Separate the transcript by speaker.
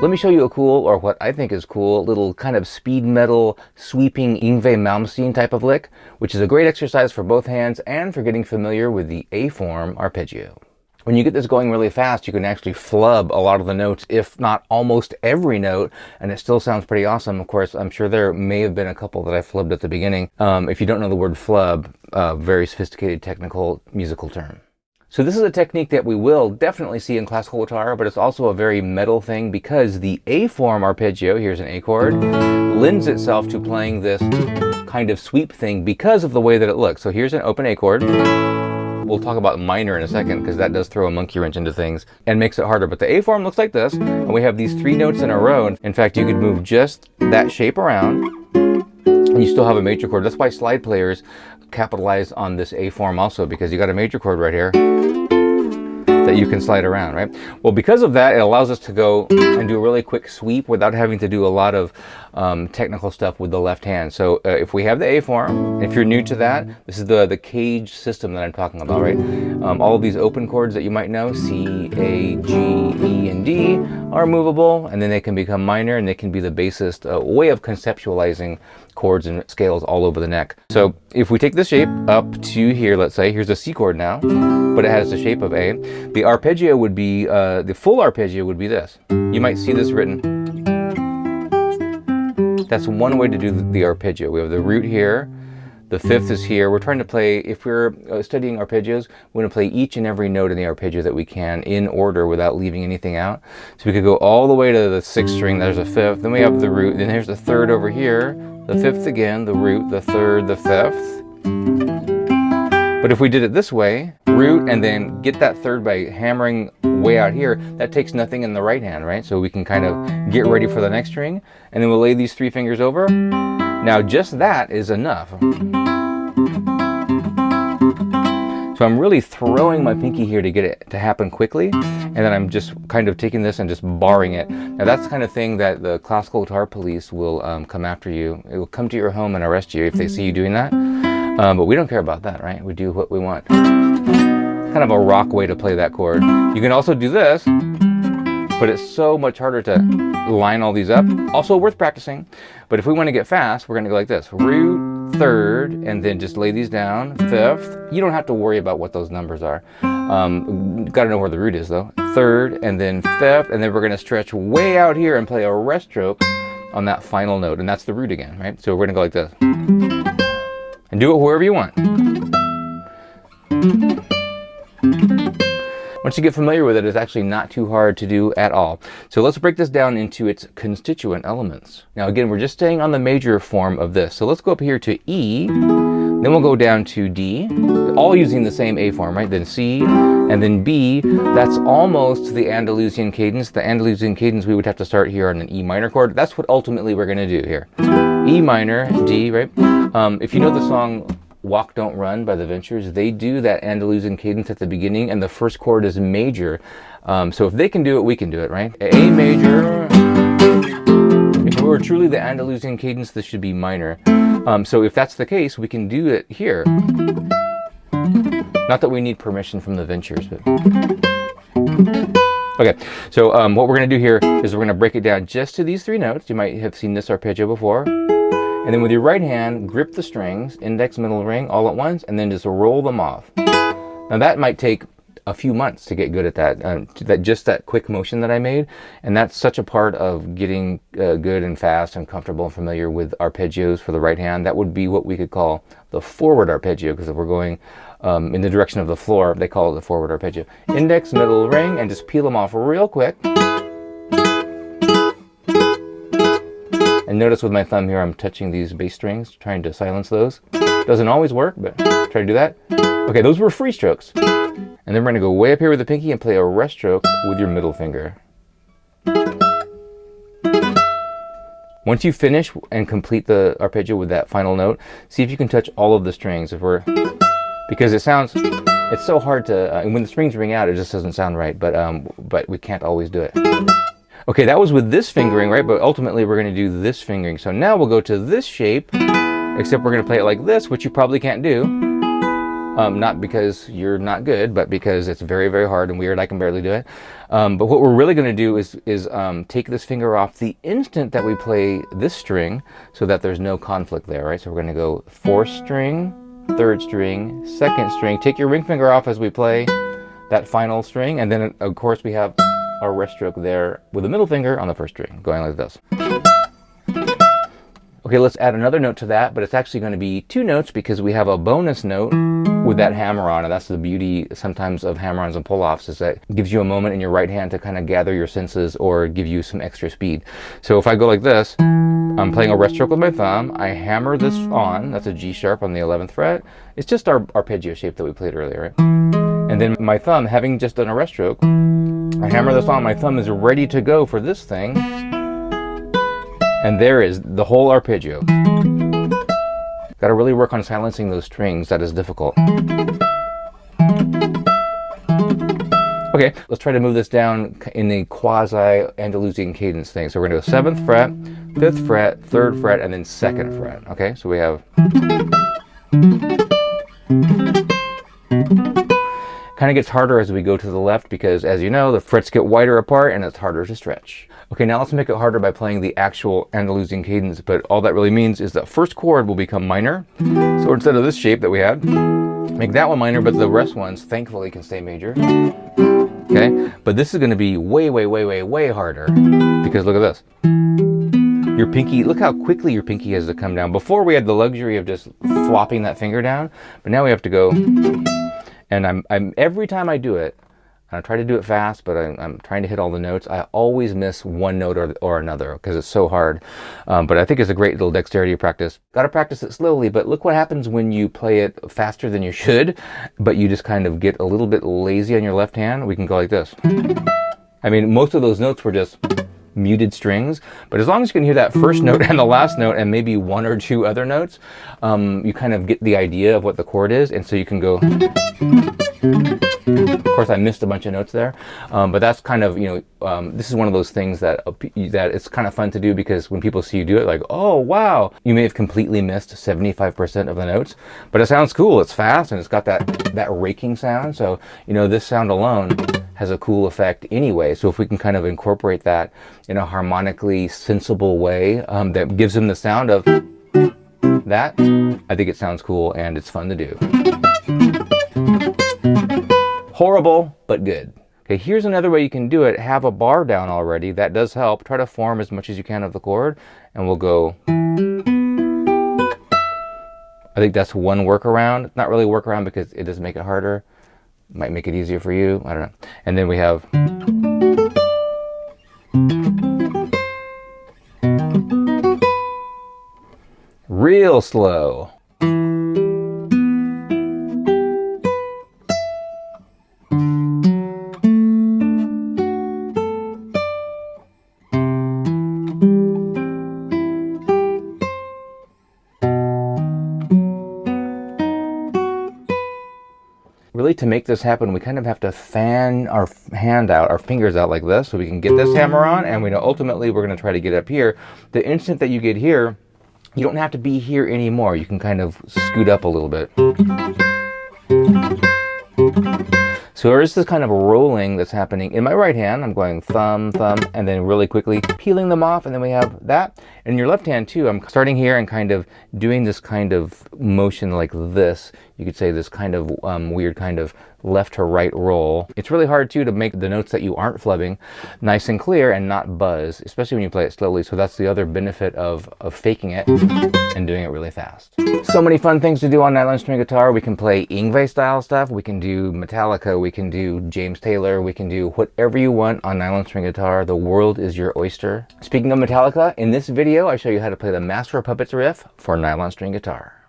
Speaker 1: Let me show you a cool, or what I think is cool, little kind of speed metal sweeping Yngwie Malmsteen type of lick, which is a great exercise for both hands and for getting familiar with the A-form arpeggio. When you get this going really fast, you can actually flub a lot of the notes, if not almost every note, and it still sounds pretty awesome. Of course, I'm sure there may have been a couple that I flubbed at the beginning. If you don't know the word flub, very sophisticated technical musical term. So this is a technique that we will definitely see in classical guitar, but it's also a very metal thing because the A-form arpeggio, here's an A chord, lends itself to playing this kind of sweep thing because of the way that it looks. So here's an open A chord. We'll talk about minor in a second because that does throw a monkey wrench into things and makes it harder. But the A-form looks like this, and we have these three notes in a row. In fact, you could move just that shape around and you still have a major chord. That's why slide players capitalize on this A-form also, because you got a major chord right here that you can slide around, right? Well, because of that, it allows us to go and do a really quick sweep without having to do a lot of technical stuff with the left hand. So if we have the A-form, if you're new to that, this is the cage system that I'm talking about, right? All of these open chords that you might know, C, A, G, E, and D, are movable, and then they can become minor, and they can be the basest way of conceptualizing chords and scales all over the neck. So if we take this shape up to here, let's say, here's a C chord now, but it has the shape of A. The arpeggio would be, the full arpeggio would be this. You might see this written. That's one way to do the arpeggio. We have the root here, the fifth is here. We're trying to play, if we're studying arpeggios, we want to play each and every note in the arpeggio that we can in order without leaving anything out. So we could go all the way to the sixth string, there's a fifth, then we have the root, then here's the third over here, the fifth again, the root, the third, the fifth. But if we did it this way, root and then get that third by hammering way out here, that takes nothing in the right hand, right? So we can kind of get ready for the next string, and then we'll lay these three fingers over. Now just that is enough. So I'm really throwing my pinky here to get it to happen quickly, and then I'm just kind of taking this and just barring it. Now that's the kind of thing that the classical guitar police will come after you. It will come to your home and arrest you if they see you doing that. But we don't care about that, right? We do what we want. Kind of a rock way to play that chord. You can also do this, but it's so much harder to line all these up. Also worth practicing. But if we want to get fast, we're going to go like this. Root, third, and then just lay these down. Fifth. You don't have to worry about what those numbers are. Got to know where the root is though. Third, and then fifth, and then we're going to stretch way out here and play a rest stroke on that final note, and that's the root again, right? So we're going to go like this. And do it wherever you want. Once you get familiar with it, it's actually not too hard to do at all. So let's break this down into its constituent elements. Now again, we're just staying on the major form of this. So let's go up here to E, then we'll go down to D, all using the same A form, right? Then C, and then B. That's almost the Andalusian cadence. The Andalusian cadence, we would have to start here on an E minor chord. That's what ultimately we're gonna do here. E minor, D, right? If you know the song Walk Don't Run by the Ventures, they do that Andalusian cadence at the beginning, and the first chord is major. So if they can do it, we can do it, right? A major. If it were truly the Andalusian cadence, this should be minor. So if that's the case, we can do it here. Not that we need permission from the Ventures, but... Okay, so what we're going to do here is we're going to break it down just to these three notes. You might have seen this arpeggio before. And then with your right hand, grip the strings, index, middle, ring, all at once, and then just roll them off. Now that might take a few months to get good at that, just that quick motion that I made. And that's such a part of getting good and fast and comfortable and familiar with arpeggios for the right hand. That would be what we could call the forward arpeggio, because if we're going in the direction of the floor, they call it the forward arpeggio. Index, middle, ring, and just peel them off real quick. And notice with my thumb here, I'm touching these bass strings, trying to silence those. Doesn't always work, but try to do that. Okay, those were free strokes. And then we're going to go way up here with the pinky and play a rest stroke with your middle finger. Once you finish and complete the arpeggio with that final note, see if you can touch all of the strings. Because it's so hard to, and when the strings ring out, it just doesn't sound right, but we can't always do it. Okay, that was with this fingering, right? But ultimately we're going to do this fingering. So now we'll go to this shape, except we're going to play it like this, which you probably can't do. Not because you're not good, but because it's very, very hard and weird. I can barely do it. But what we're really going to do is take this finger off the instant that we play this string so that there's no conflict there, right? So we're going to go 4th string, 3rd string, 2nd string. Take your ring finger off as we play that final string. And then, of course, we have our rest stroke there with the middle finger on the 1st string, going like this. Okay, let's add another note to that, but it's actually going to be 2 notes because we have a bonus note with that hammer-on, and that's the beauty sometimes of hammer-ons and pull-offs, is that it gives you a moment in your right hand to kind of gather your senses or give you some extra speed. So if I go like this, I'm playing a rest stroke with my thumb, I hammer this on, that's a G sharp on the 11th fret. It's just our arpeggio shape that we played earlier, right? And then my thumb, having just done a rest stroke, I hammer this on, my thumb is ready to go for this thing. And there is the whole arpeggio. Got to really work on silencing those strings. That is difficult. Okay, let's try to move this down in a quasi-Andalusian cadence thing. So we're going to go 7th fret, 5th fret, 3rd fret, and then 2nd fret. Okay, so we have... Kind of gets harder as we go to the left because, as you know, the frets get wider apart and it's harder to stretch. Okay, now let's make it harder by playing the actual Andalusian cadence, but all that really means is that 1st chord will become minor. So instead of this shape that we had, make that one minor, but the rest ones, thankfully, can stay major. Okay, but this is going to be way, way, way, way, way harder because look at this. Your pinky, look how quickly your pinky has to come down. Before we had the luxury of just flopping that finger down, but now we have to go... And I'm every time I do it, and I try to do it fast, but I'm trying to hit all the notes, I always miss one note or another because it's so hard. But I think it's a great little dexterity practice. Got to practice it slowly, but look what happens when you play it faster than you should, but you just kind of get a little bit lazy on your left hand. We can go like this. I mean, most of those notes were just muted strings, but as long as you can hear that first note and the last note and maybe 1 or 2 other notes, you kind of get the idea of what the chord is, and so you can go... Of course, I missed a bunch of notes there, but that's kind of, you know, this is one of those things that it's kind of fun to do because when people see you do it, like, oh, wow, you may have completely missed 75% of the notes, but it sounds cool. It's fast and it's got that raking sound. So, you know, this sound alone has a cool effect anyway. So if we can kind of incorporate that in a harmonically sensible way that gives them the sound of that, I think it sounds cool and it's fun to do. Horrible, but good. Okay, here's another way you can do it. Have a bar down already. That does help. Try to form as much as you can of the chord, and we'll go. I think that's one workaround. Not really a workaround because it does make it harder. Might make it easier for you. I don't know. And then we have. Real slow. Really, to make this happen, we kind of have to fan our hand out, our fingers out like this, so we can get this hammer on, and we know ultimately we're going to try to get up here. The instant that you get here, you don't have to be here anymore. You can kind of scoot up a little bit. So there is this kind of rolling that's happening. In my right hand, I'm going thumb, thumb, and then really quickly peeling them off, and then we have that. And in your left hand too, I'm starting here and kind of doing this kind of motion like this. You could say this kind of weird kind of left to right roll. It's really hard too to make the notes that you aren't flubbing nice and clear and not buzz, especially when you play it slowly. So that's the other benefit of faking it and doing it really fast. So many fun things to do on nylon string guitar. We can play Yngwie style stuff. We can do Metallica. We can do James Taylor. We can do whatever you want on nylon string guitar. The world is your oyster. Speaking of Metallica, in this video, I show you how to play the Master of Puppets riff for nylon string guitar.